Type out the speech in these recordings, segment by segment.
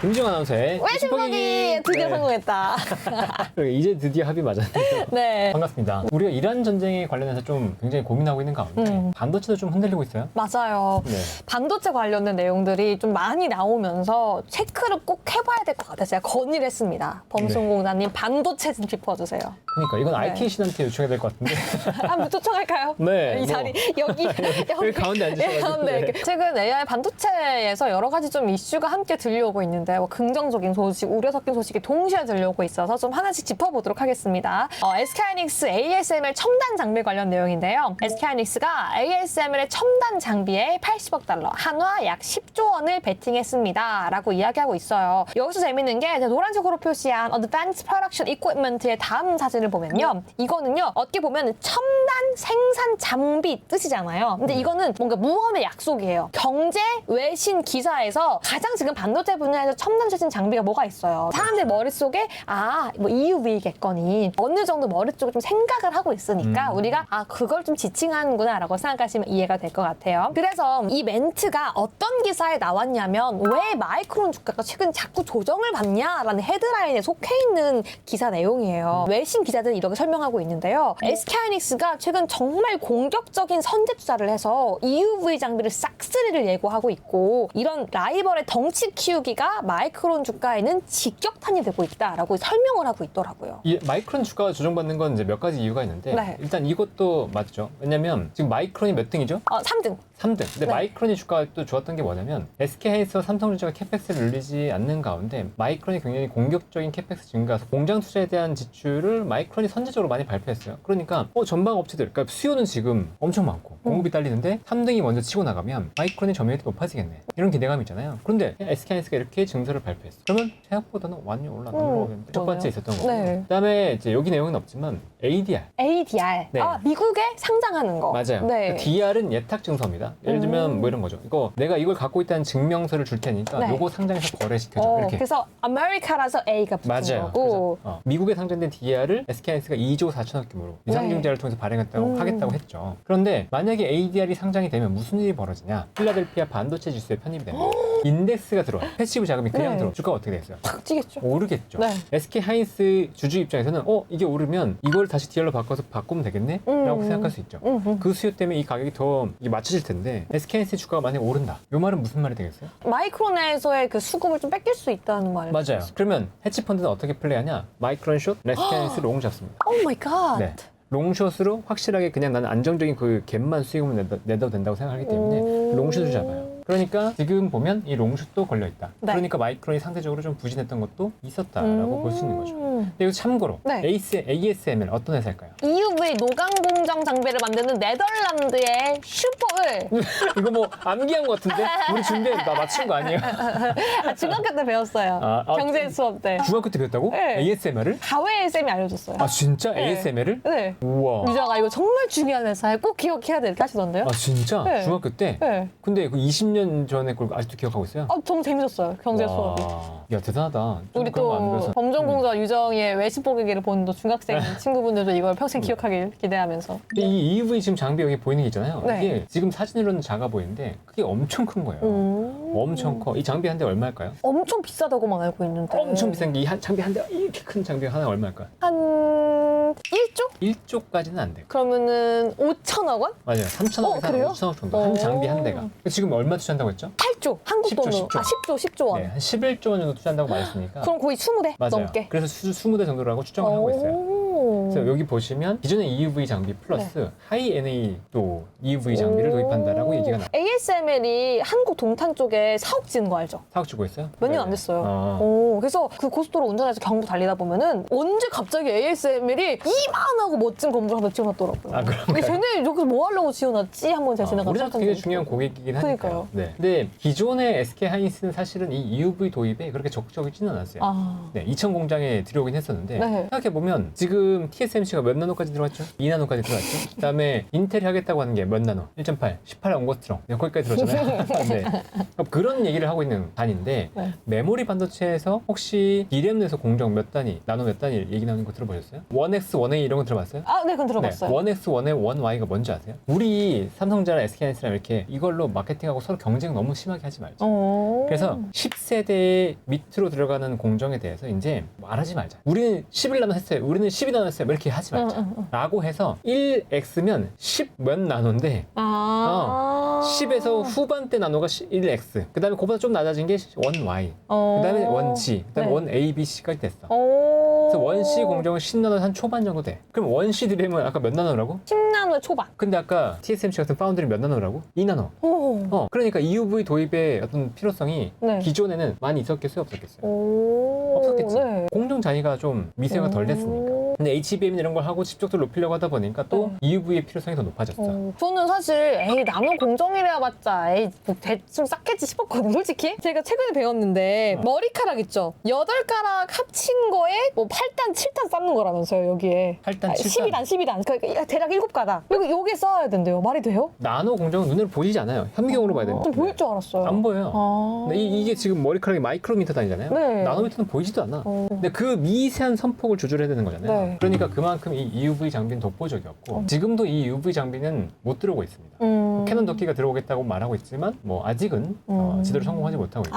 김지영 아나운서의 외신보기 드디어 성공했다. 이제 드디어 합의 맞았네요. 네. 반갑습니다. 우리가 이란 전쟁에 관련해서 좀 굉장히 고민하고 있는 가운데 반도체도 좀 흔들리고 있어요. 맞아요. 네. 반도체 관련된 내용들이 좀 많이 나오면서 체크를 꼭 해봐야 될 것 같아서 제가 건의를 했습니다. 범송공단님 반도체 좀 짚어주세요. 그러니까 이건 네. IT 신한테 요청해야 될 것 같은데. 한번 초청할까요? 네, 이 뭐. 자리 여기 여기 가운데 앉으셔가지고. 네. 최근 AI 반도체에서 여러 가지 좀 이슈가 함께 들려오고 있는데 뭐 긍정적인 소식, 우려 섞인 소식이 동시에 들려오고 있어서 좀 하나씩 짚어보도록 하겠습니다. SK하이닉스 ASML 첨단 장비 관련 내용인데요. SK하이닉스가 ASML의 첨단 장비에 80억 달러, 한화 약 10조 원을 베팅했습니다. 라고 이야기하고 있어요. 여기서 재밌는 게 노란색으로 표시한 Advanced Production Equipment의 다음 사진을 보면요. 이거는요. 어떻게 보면 첨단 생산 장비 뜻이잖아요. 근데 이거는 뭔가 무언의 약속이에요. 경제 외신 기사에서 가장 지금 반도체 분야에서 첨단 최신 장비가 뭐가 있어요. 사람들 머릿속에 뭐 EUV겠거니 어느 정도 머릿 쪽에 좀 생각을 하고 있으니까 우리가 그걸 좀 지칭하는구나 라고 생각하시면 이해가 될 것 같아요. 그래서 이 멘트가 어떤 기사에 나왔냐면 왜 마이크론 주가가 최근 자꾸 조정을 받냐라는 헤드라인에 속해 있는 기사 내용이에요. 외신 기자들이 이렇게 설명하고 있는데요. SK하이닉스가 최근 정말 공격적인 선제 투자를 해서 EUV 장비를 싹쓸이를 예고하고 있고 이런 라이벌의 덩치 키우기가 마이크론 주가에는 직격탄이 되고 있다라고 설명을 하고 있더라고요. 이 마이크론 주가가 조정받는 건 이제 몇 가지 이유가 있는데 네. 일단 이것도 맞죠. 왜냐면 지금 마이크론이 몇 등이죠? 3등. 3등. 근데 네. 마이크론이 주가가 또 좋았던 게 뭐냐면 SK하이닉스와 삼성전자가 캐펙스를 늘리지 않는 가운데 마이크론이 굉장히 공격적인 캐펙스 증가해서 공장 투자에 대한 지출을 마이크론이 선제적으로 많이 발표했어요. 그러니까 전방 업체들, 그러니까 수요는 지금 엄청 많고 공급이 딸리는데 3등이 먼저 치고 나가면 마이크론의 점유율이 높아지겠네. 이런 기대감이 있잖아요. 그런데 SK하이닉스가 이렇게 증설을 발표했어. 그러면 생각보다는 많이 올라가겠는데 첫 번째 있었던 거고. 네. 그다음에 이제 여기 내용은 없지만 ADR. ADR. 네. 미국에 상장하는 거. 맞아요. 네. 그 DR은 예탁 증서입니다. 예를 들면 뭐 이런 거죠. 내가 이걸 갖고 있다는 증명서를 줄 테니까 네. 요거 상장해서 거래시켜줘. 이렇게. 그래서 아메리카라서 A가 붙은 맞아요. 거고. 그래서, 미국에 상장된 DR을 SK하이닉스가 2조 4천억 규모로 미상증자를 통해서 발행했다고 하겠다고 했죠. 그런데 만약에 ADR이 상장이 되면 무슨 일이 벌어지냐? 필라델피아 반도체 지수에 편입이 됩니다. 인덱스가 들어와요. 패시브 자금이 그냥 네. 들어와. 주가가 어떻게 됐어요? 탁 찌겠죠. 오르겠죠. 네. SK하이닉스 주주 입장에서는 이게 오르면 이걸 다시 DR로 바꾸면 되겠네? 라고 생각할 수 있죠. 그 수요 때문에 이 가격이 더 이게 맞춰질 텐데 SK하이닉스 주가가 만약에 오른다. 이 말은 무슨 말이 되겠어요? 마이크론에서의 그 수급을 좀 뺏길 수 있다는 말. 맞아요. 그러면 헤지펀드는 어떻게 플레이하냐? 마이크론 숏, SK하이닉스 롱 숏습니다. 오 마이 갓. 네. 롱숏으로 확실하게 그냥 나는 안정적인 그 갭만 수익을 내도 된다고 생각하기 때문에 롱숏을 잡아요. 그러니까 지금 보면 이 롱숏도 걸려있다. 네. 그러니까 마이크론이 상대적으로 좀 부진했던 것도 있었다라고 볼 수 있는 거죠. 근데 이거 참고로 네. ASML 어떤 회사일까요? EUV 노광 공정 장비를 만드는 네덜란드의 슈퍼을 이거 뭐 암기한 것 같은데? 우리 준비해 나 맞춘 거 아니에요? 중학교 때 배웠어요. 경제 수업 때. 중학교 때 배웠다고? 네. ASMR을? 가외의 쌤이 알려줬어요. 아 진짜? 네. ASMR을? 네. 우와. 유자가 이거 정말 중요한 회사에 꼭 기억해야 돼 이렇게 하시던데요? 아 진짜? 네. 중학교 때? 네. 근데 그 20년 전에 그걸 아직도 기억하고 있어요? 정말 재밌었어요. 경제 수업이. 야 대단하다. 우리 그런 거안 또 배워서. 범정공자 유정의 외신 보기기를 보는 또 중학생 친구분들도 이걸 평생 기억하길 기대하면서. 근데 이 EUV 지금 장비 여기 보이는 게 있잖아요. 네. 이게 지금 사진으로는 작아 보이는데 그게 엄청 큰 거예요. 엄청 커. 이 장비 한 대 얼마일까요? 엄청 비싸다고만 알고 있는데. 엄청 비싼 게 이 장비 한 대 이렇게 큰 장비 하나 얼마일까요? 한 1조? 1조까지는 안 돼요. 그러면은 5천억 원? 맞아요. 3천억에서 그래요? 5천억 정도. 한 장비 한 대가. 지금 얼마 투자한다고 했죠? 8조. 한국 10조, 돈으로. 10조. 10조 원. 네, 한 11조 원 정도 투자한다고 말했으니까. 그럼 거의 20대 맞아요. 넘게. 그래서 20대 정도라고 추정을 하고 있어요. 오. 그래서 여기 보시면 기존의 EUV 장비 플러스 하이 NA도 EUV 장비를 도입한다라고 얘기가 나와요. ASML이 한국 동탄 쪽에 사옥 지은 거 알죠? 사업 주고 있어요? 몇 년 안 됐어요. 그래서 그 고속도로 운전해서 경부 달리다 보면은 언제 갑자기 ASML이 이만하고 멋진 건물 하나 지어놨더라고요. 아, 그런가요? 쟤네 여기서 뭐 하려고 지어놨지? 한번 제 생각을 우리나라도 굉장히 중요한 고객이긴 하니까요. 그러니까요. 네. 근데 기존의 SK하이닉스는 사실은 이 EUV 도입에 그렇게 적극적이지는 않았어요. 네, 2천 공장에 들여오긴 했었는데 네. 생각해보면 지금 지금 TSMC가 몇 나노까지 들어왔죠? 2나노까지 들어왔죠? 그다음에 인텔이 하겠다고 하는 게 몇 나노? 1.8, 18 옹거스트롱 거기까지 들어왔잖아요. 네. 그런 얘기를 하고 있는 단인데 네. 메모리 반도체에서 혹시 DRAM 내에서 공정 몇 단위, 나노 몇 단위 얘기 나오는 거 들어보셨어요? 1X, 1A 이런 거 들어봤어요? 아, 네, 그건 들어봤어요. 1X, 1A, 1Y가 뭔지 아세요? 우리 삼성자랑 SK하이닉스랑 이렇게 이걸로 마케팅하고 서로 경쟁 너무 심하게 하지 말자. 그래서 10세대 밑으로 들어가는 공정에 대해서 이제 말하지 말자. 우리는 11나노 했어요. 우리는 12나노 했어요. 이렇게 하지 말자. 라고 해서 1X면 10 몇 나노인데 10에서 후반대 나노가 1X. 그 다음에 그보다 좀 낮아진 게 1Y. 그 다음에 1G. 그 다음에 네. 1A, B, C까지 됐어. 그래서 1C 공정은 10나노 한 초반 정도 돼. 그럼 1C 드램은 아까 몇 나노라고? 10나노 초반. 근데 아까 TSMC 같은 파운드리 몇 나노라고? 2나노. 오. 그러니까 EUV 도입의 어떤 필요성이 네. 기존에는 많이 있었겠어요? 없었겠어요? 오. 없었겠지. 네. 공정 잔이가 좀 미세가 덜 됐으니까. 근데 HBM 이런 걸 하고 집적도를 높이려고 하다 보니까 또 EUV의 필요성이 더 높아졌어. 저는 사실 에이 나노 공정이래야 봤자 에이 뭐 대충 쌓겠지 싶었거든요. 솔직히 제가 최근에 배웠는데 머리카락 있죠. 8가락 합친 거에 뭐 8단 7단 쌓는 거라면서요. 여기에 8단, 7단. 12단 그러니까 대략 7가닥 여기 쌓아야 된대요. 말이 돼요? 나노 공정은 눈으로 보이지 않아요. 현미경으로 봐야 돼요. 좀 보일 줄 알았어요. 안 보여요. 아. 근데 이게 지금 머리카락이 마이크로미터 단위잖아요. 네. 나노미터는 보이지도 않아. 근데 그 미세한 선폭을 조절해야 되는 거잖아요. 네. 그러니까 그만큼 이 EUV 장비는 독보적이었고 지금도 이 EUV 장비는 못 들어오고 있습니다. 캐논 덕기가 들어오겠다고 말하고 있지만 뭐 아직은 제대로 성공하지 못하고 있고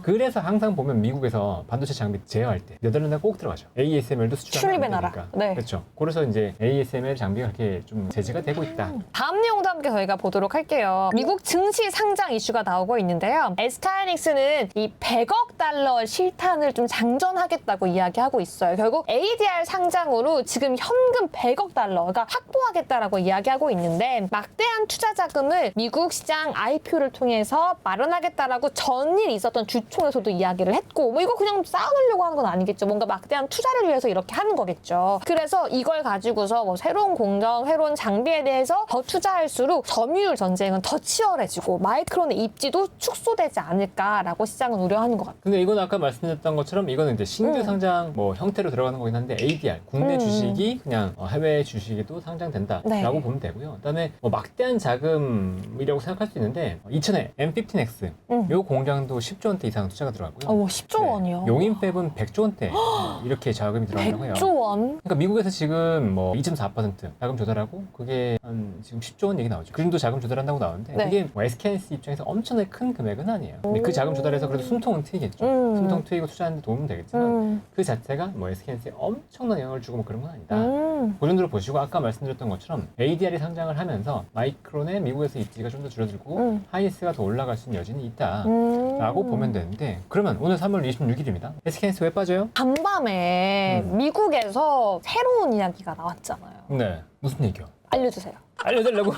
그래서 항상 보면 미국에서 반도체 장비 제어할 때 네덜란드가 꼭 들어가죠. ASML도 수출하면 안 출입해놔라. 되니까. 네. 그렇죠. 그래서 이제 ASML 장비가 그렇게 좀 제재가 되고 있다. 다음 내용도 함께 저희가 보도록 할게요. 미국 증시 상장 이슈가 나오고 있는데요. SK하이닉스는 이 100억 달러 실탄을 좀 장전하겠다고 이야기하고 있어요. 결국 ADR 상장으로 지금 현금 100억 달러가 확보하겠다라고 이야기하고 있는데 막대한 투자 자금을 미국 시장 IPO를 통해서 마련하겠다라고 전일 있었던 주총에서도 이야기를 했고 뭐 이거 그냥 쌓아놓으려고 하는 건 아니겠죠. 뭔가 막대한 투자를 위해서 이렇게 하는 거겠죠. 그래서 이걸 가지고서 뭐 새로운 공정, 새로운 장비에 대해서 더 투자할수록 점유율 전쟁은 더 치열해지고 마이크론의 입지도 축소되지 않을까라고 시장은 우려하는 것 같아요. 근데 이건 아까 말씀드렸던 것처럼 이거는 이제 신규 상장 뭐 형태로 들어가는 거긴 한데 ADR 국내 주식이 그냥 해외 주식에도 상장된다라고 네. 보면 되고요. 그다음에 뭐 막대한 자금이라고 생각할 수 있는데 이천에 M15X 요 공장도 10조 원대 이상 투자가 들어가고요. 10조 원이요. 용인팹은 100조 원대 이렇게 자금이 들어간다고 해요. 100조 원? 그러니까 미국에서 지금 뭐 2.4% 자금 조달하고 그게 한 지금 10조 원 얘기 나오죠. 그 정도 자금 조달한다고 나오는데 네. 그게 뭐 SK하이닉스 입장에서 엄청나게 큰 금액은 아니에요. 근데 그 자금 조달해서 그래도 숨통은 트이겠죠. 숨통 트이고 투자하는 데 도움은 되겠지만 그 자체가 뭐 SK하이닉스에 엄청난 영향을 주고 뭐 그런 건 아니다. 그 정도로 보시고 아까 말씀드렸던 것처럼 ADR이 상장을 하면서 마이크론의 미국에서 입지가 좀 더 줄어들고 하이닉스가 더 올라갈 수 있는 여지는 있다라고 보면 되는데 그러면 오늘 3월 26일입니다. SK하이닉스 왜 빠져요? 간밤에 미국에서 새로운 이야기가 나왔잖아요. 네. 무슨 얘기요? 알려주세요. 알려달라고?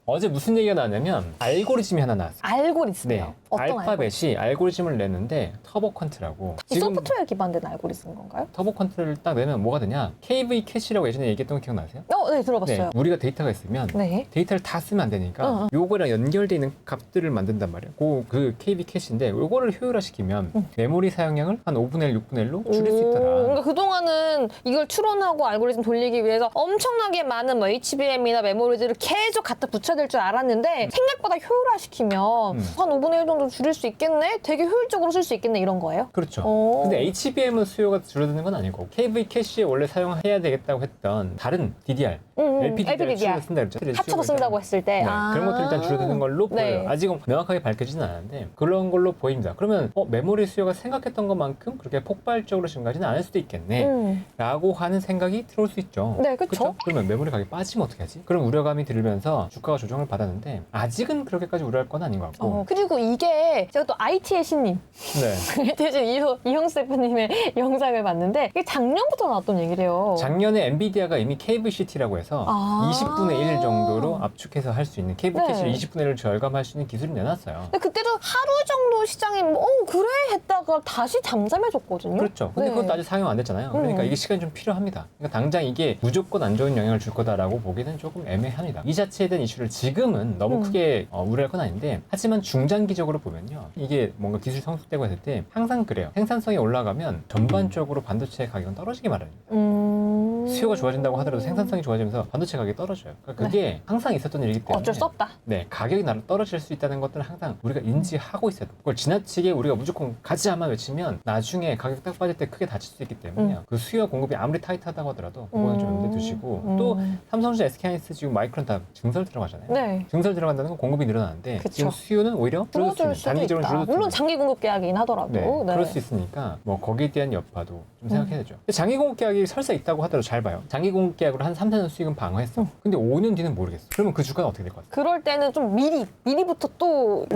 어제 무슨 얘기가 나왔냐면 알고리즘이 하나 나왔어요. 알고리즘이요? 네. 어떤 알파벳이 알고리즘을 냈는데 터보컨트라고. 이 소프트웨어 기반된 알고리즘인 건가요? 터보컨트를 딱 내면 뭐가 되냐? KV 캐시라고 예전에 얘기했던 거 기억나세요? 네, 들어봤어요. 우리가 데이터가 있으면 네. 데이터를 다 쓰면 안 되니까 요거랑 연결되어 있는 값들을 만든단 말이에요. 그 KB 캐시인데 요거를 효율화시키면 메모리 사용량을 한 5분의 1, 6분의 1로 줄일 수 있더라. 그러니까 그동안은 이걸 추론하고 알고리즘 돌리기 위해서 엄청나게 많은 뭐 HBM이나 메모리들을 계속 갖다 붙여야 될 줄 알았는데 생각보다 효율화시키면 한 5분의 1 정도 줄일 수 있겠네? 되게 효율적으로 쓸 수 있겠네 이런 거예요? 그렇죠. 오. 근데 HBM은 수요가 줄어드는 건 아니고 KV 캐시에 원래 사용해야 되겠다고 했던 다른 DDR, LPDDR 수요를 쓴다 그랬죠. 합쳐서 쓴다고 했을 때 네, 그런 것들 일단 줄어드는 걸로 네. 보여요. 아직은 명확하게 밝혀지는 않았는데 그런 걸로 보입니다. 그러면 메모리 수요가 생각했던 것만큼 그렇게 폭발적으로 증가하지는 않을 수도 있겠네 라고 하는 생각이 들어올 수 있죠. 네, 그쵸? 그러면 메모리 가격이 빠지면 어떻게 하지? 그런 우려감이 들면서 주가가 조정을 받았는데 아직은 그렇게까지 우려할 건 아닌 것 같고 그리고 이게 제가 또 IT의 신님 네. IT의 신 이형수 대표님의 영상을 봤는데 이게 작년부터 나왔던 얘기래요. 작년에 엔비디아가 이미 KVCT라고 해서 20분의 1 정도로 압축해서 할 수 있는 KV 캐시를 20분의 1을 절감할 수 있는 기술을 내놨어요. 근데 그때도 하루 정도 시장이 그래 했다가 다시 잠잠해졌거든요. 그렇죠. 근데 네. 그것도 아직 사용 안 됐잖아요. 그러니까 이게 시간이 좀 필요합니다. 그러니까 당장 이게 무조건 안 좋은 영향을 줄 거다라고 보기는 조금 애매합니다. 이 자체에 대한 이슈를 지금은 너무 크게 우려할 건 아닌데 하지만 중장기적으로 보면요. 이게 뭔가 기술 성숙되고 했을 때 항상 그래요. 생산성이 올라가면 전반적으로 반도체 가격은 떨어지기 마련입니다. 수요가 좋아진다고 하더라도 생산성이 좋아지면서 반도체 가격이 떨어져요. 그러니까 그게 항상 있었던 일이기 때문에 어쩔 수 없다. 네, 가격이 떨어질 수 있다는 것들은 항상 우리가 인지하고 있어야 돼. 그걸 지나치게 우리가 무조건 가지야만 외치면 나중에 가격 딱 빠질 때 크게 다칠 수 있기 때문에요. 그 수요와 공급이 아무리 타이트하다고 하더라도 그거는 좀 염두에 두시고 또 삼성전자, SK하이닉스 지금 마이크론 다 증설 들어가잖아요. 네. 증설 들어간다는 건 공급이 늘어나는데 그쵸. 지금 수요는 오히려 줄어들 수도 단기적으로 있다. 줄어들 물론 장기 공급 계약이긴 하더라도. 네, 네. 그럴 수 있으니까 뭐 거기에 대한 여파도 좀 생각해야 되죠. 근데 장기 공급 계약이 설사 있다고 하더라도 잘 봐요. 장기 공급 계약으로 한 3, 4년 수익은 방어했어. 근데 5년 뒤는 모르겠어. 그러면 그 주가는 어떻게 될 것 같아요? 그럴 때는 좀 미리부터 또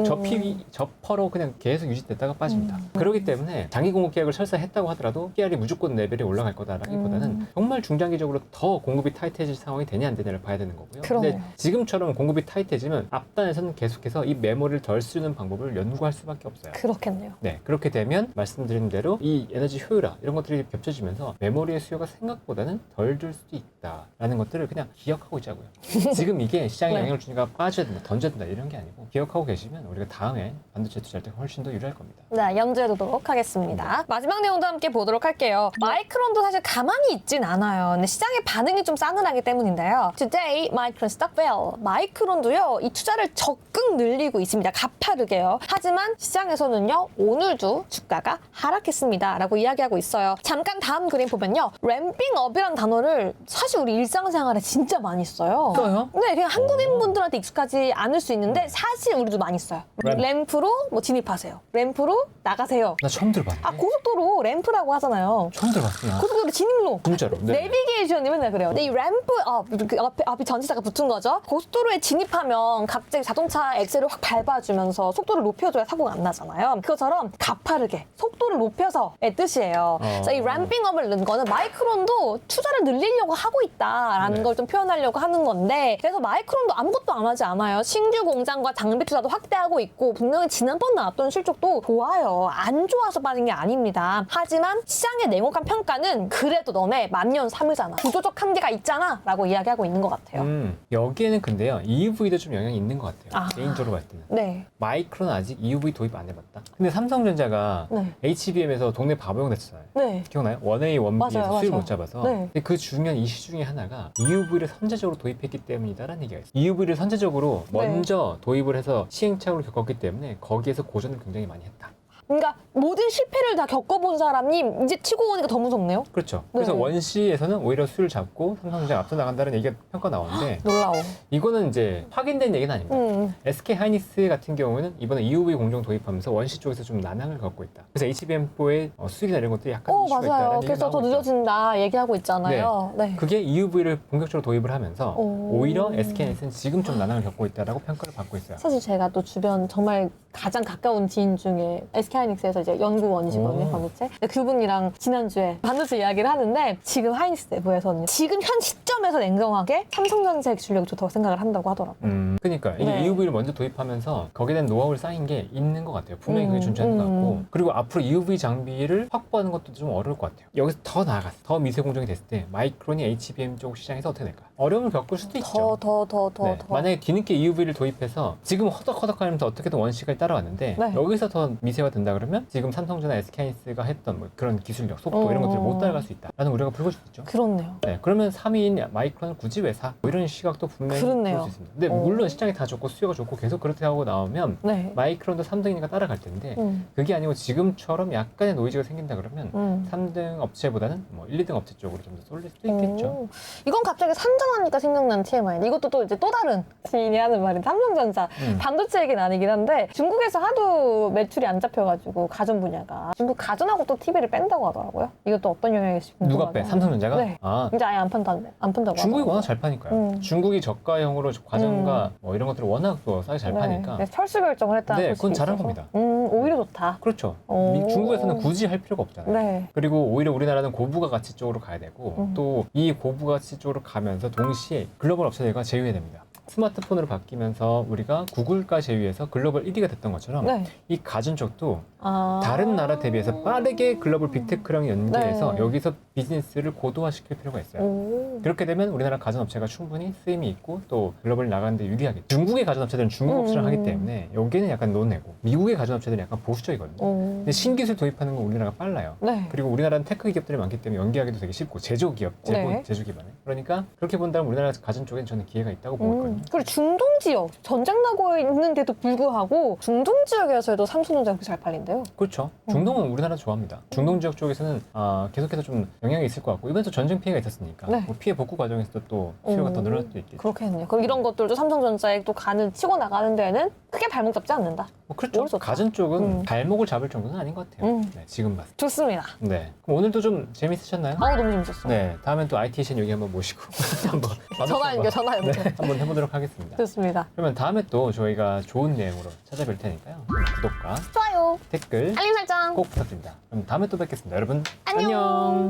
저퍼로 그냥 계속 유지됐다가 빠집니다. 그렇기 때문에 장기 공급 계약을 설사 했다고 하더라도 PR이 무조건 레벨이 올라갈 거다라기보다는 정말 중장기적으로 더 공급이 타이트해질 상황이 되냐 안 되냐를 봐야 되는 거고요. 그러네요. 근데 지금처럼 공급이 타이트해지면 앞단에서는 계속해서 이 메모리를 덜 쓰는 방법을 연구할 수밖에 없어요. 그렇겠네요. 네, 그렇게 되면 말씀드린 대로 이 에너지 효율화 이런 것들이 겹쳐지면서 메모리의 수요가 생각보다는 덜 줄 수도 있다라는 것들을 그냥 기억하고 있자고요. 지금 이게 시장에 네. 영향을 주니까 빠져야 된다, 던져야 된다 이런 게 아니고 기억하고 계시면 우리가 다음에 반도체 투자할 때 훨씬 더 유리할 겁니다. 네, 염두에 두도록 하겠습니다. 마지막 내용도 함께 보도록 할게요. 마이크론도 사실 가만히 있진 않아요. 근데 시장의 반응이 좀 싸늘하기 때문인데요. Today, Micron stock fell. 마이크론도요, 이 투자를 적극 늘리고 있습니다. 가파르게요. 하지만 시장에서는요, 오늘도 주가가 하락했습니다. 라고 이야기하고 있어요. 잠깐 다음 그림 보면요. 램핑업이라는 단어를 사실 우리 일상생활에 진짜 많이 써요. 써요? 네, 그냥 한국인분들한테 익숙하지 않을 수 있는데 사실 우리도 많이 써요. 램프로 뭐 진입하세요. 램프로 나가세요. 나 처음 들어봤는데. 아, 고속도로 램프라고 하잖아요. 처음 들어봤어요. 고속도로 진입로. 진짜로. 네. 내비게이션이 맨날 그래요. 근데 이 램프 앞이 전치사가 붙은 거죠. 고속도로에 진입하면 갑자기 자동차 엑셀을 확 밟아주면서 속도를 높여줘야 사고가 안 나잖아요. 그것처럼 가파르게 속도를 높여서의 뜻이에요. 그래서 이 램핑업을 넣은 거는 마이크론도 투자를 늘리려고 하고 있다라는 네. 걸 좀 표현하려고 하는 건데 그래서 마이크론도 아무것도 안 하지 않아요. 신규 공장과 장비 투자도 확대하고 있고 분명히 지난번 나왔던 실적도 좋아요. 안 좋아서 빠진 게 아닙니다. 하지만 시장의 냉혹한 평가는 그래도 너네 만년 3이잖아. 구조적 한계가 있잖아. 라고 이야기하고 있는 것 같아요. 여기에는 근데요 EUV도 좀 영향이 있는 것 같아요. 아. 개인적으로 봤을 때는. 네. 마이크론은 아직 EUV 도입 안 해봤다. 근데 삼성전자가 네. HBM에서 동네 바보용 됐잖아요. 네. 기억나요? 1A, 1B에서 맞아요, 수익을 맞아요. 못 잡아서. 네. 근데 그 중요한 이슈 중에 하나가 EUV를 선제적으로 도입했기 때문이다라는 얘기가 있어요. EUV를 선제적으로 네. 먼저 도입을 해서 시행착오를 겪었기 때문에 거기에서 고전을 굉장히 많이 했다. 그러니까 모든 실패를 다 겪어본 사람이 이제 치고 오니까 더 무섭네요. 그렇죠. 그래서 네. 원시에서는 오히려 수를 잡고 삼성전자가 앞서 나간다는 얘기가 평가 나오는데 놀라워. 이거는 이제 확인된 얘기는 아닙니다. SK 하이닉스 같은 경우는 이번에 EUV 공정 도입하면서 원시 쪽에서 좀 난항을 겪고 있다. 그래서 HBM4의 수익이나 이런 것들이 약간 이슈가 맞아요. 있다는 얘기가 그래서 더 나오고 있죠. 늦어진다 얘기하고 있잖아요. 네. 그게 EUV를 본격적으로 도입을 하면서 오. 오히려 SK하이닉스는 지금 좀 난항을 겪고 있다라고 평가를 받고 있어요. 사실 제가 또 주변 정말 가장 가까운 지인 중에 SK하이닉스에서 이제 연구원이시거든요, 오. 반도체. 근데 그분이랑 지난주에 반도체 이야기를 하는데 지금 하이닉스 내부에서는 지금 현 시점에서 냉정하게 삼성전자의 기술력이 좋다고 생각을 한다고 하더라고요. 그러니까 이게 네. EUV를 먼저 도입하면서 거기에 대한 노하우를 쌓인 게 있는 것 같아요. 분명히 그게 존재하는 것 같고 그리고 앞으로 EUV 장비를 확보하는 것도 좀 어려울 것 같아요. 여기서 더 나아갔어. 더 미세 공정이 됐을 때 마이크론이 HBM 쪽 시장에서 어떻게 될까? 어려움을 겪을 수도 있죠. 더. 만약에 뒤늦게 EUV를 도입해서 지금 허덕허덕하면서 어떻게든 원시까지 따라왔는데 네. 여기서 더 미세화 된다 그러면 지금 삼성전자, SK하이닉스가 했던 뭐 그런 기술력, 속도 이런 것들을 못 따라갈 수 있다라는 우려가 불거질 수 있죠. 그렇네요. 네, 그러면 3위인 마이크론을 굳이 왜 사? 뭐 이런 시각도 분명히 그렇네요. 볼 수 있습니다. 근데 물론 시장이 다 좋고 수요가 좋고 계속 그렇게 하고 나오면 네. 마이크론도 3등이니까 따라갈 텐데 음. 그게 아니고 지금처럼 약간의 노이즈가 생긴다 그러면 음. 3등 업체보다는 뭐 1, 2등 업체 쪽으로 좀 더 쏠릴 수도 있겠죠. 오. 이건 갑자기 산전하니까 생각나는 TMI인데 이것도 또 이제 또 다른 지인이 하는 말인 삼성전자 반도체 얘기는 아니긴 한데 중국에서 하도 매출이 안 잡혀가지고 가전 분야가 중국 가전하고 또 TV를 뺀다고 하더라고요. 이것도 어떤 영향일지 누가 궁금하네요. 빼? 삼성전자가? 네. 아, 이제 아예 안 판다고 중국이 하더라고요. 워낙 잘 파니까요. 중국이 저가형으로 과정과 뭐 이런 것들을 워낙 또 싸게 잘 파니까. 네, 철수 결정을 했다는 네, 소식이 그건 잘한 있어서. 겁니다. 오히려 좋다. 그렇죠. 오. 중국에서는 굳이 할 필요가 없잖아요. 네. 그리고 오히려 우리나라는 고부가 가치 쪽으로 가야 되고 또 이 고부가 가치 쪽으로 가면서 동시에 글로벌 업체들과 제휴해야 됩니다. 스마트폰으로 바뀌면서 우리가 구글과 제휴해서 글로벌 1위가 됐던 것처럼 네. 이 가전 쪽도 아. 다른 나라 대비해서 빠르게 글로벌 빅테크랑 연계해서 네. 여기서 비즈니스를 고도화시킬 필요가 있어요. 오. 그렇게 되면 우리나라 가전업체가 충분히 쓰임이 있고 또 글로벌 나가는데 유리하겠죠. 중국의 가전업체들은 중국 업체를 하기 때문에 여기는 약간 논외고 미국의 가전업체들은 약간 보수적이거든요. 오. 근데 신기술 도입하는 건 우리나라가 빨라요. 네. 그리고 우리나라는 테크 기업들이 많기 때문에 연계하기도 되게 쉽고 제조 기업, 네. 제조 기반에. 그러니까 그렇게 본다면 우리나라 가전 쪽엔 저는 기회가 있다고 보고 있거든요. 그리고 중동 지역 전쟁 나고 있는데도 불구하고 중동 지역에서도 삼성전자 그렇게 잘 팔린대요. 그렇죠. 중동은 우리나라 좋아합니다. 중동 지역 쪽에서는 계속해서 좀 영향이 있을 것 같고 이번에 또 전쟁 피해가 있었으니까 네. 뭐 피해 복구 과정에서도 또 수요가 더 늘어날 수도 있겠죠. 그렇겠네요. 그럼 이런 것들도 삼성전자에 또 가는 치고 나가는 데는 크게 발목 잡지 않는다. 뭐 그렇죠. 오늘 좋다. 가전 쪽은 발목을 잡을 정도는 아닌 것 같아요. 네, 지금 봤을 좋습니다. 때. 네. 그럼 오늘도 좀 재밌으셨나요? 아우 너무 재밌었어. 네. 다음엔 또 IT 신 여기 한번 모시고 한번 전화 연결, 전화 연결. 네, 한번 해보도록 하겠습니다. 좋습니다. 그러면 다음에 또 저희가 좋은 내용으로 찾아뵐 테니까요. 구독과 좋아요. 댓글 알림 설정. 꼭 부탁드립니다. 그럼 다음에 또 뵙겠습니다. 여러분 안녕. 안녕.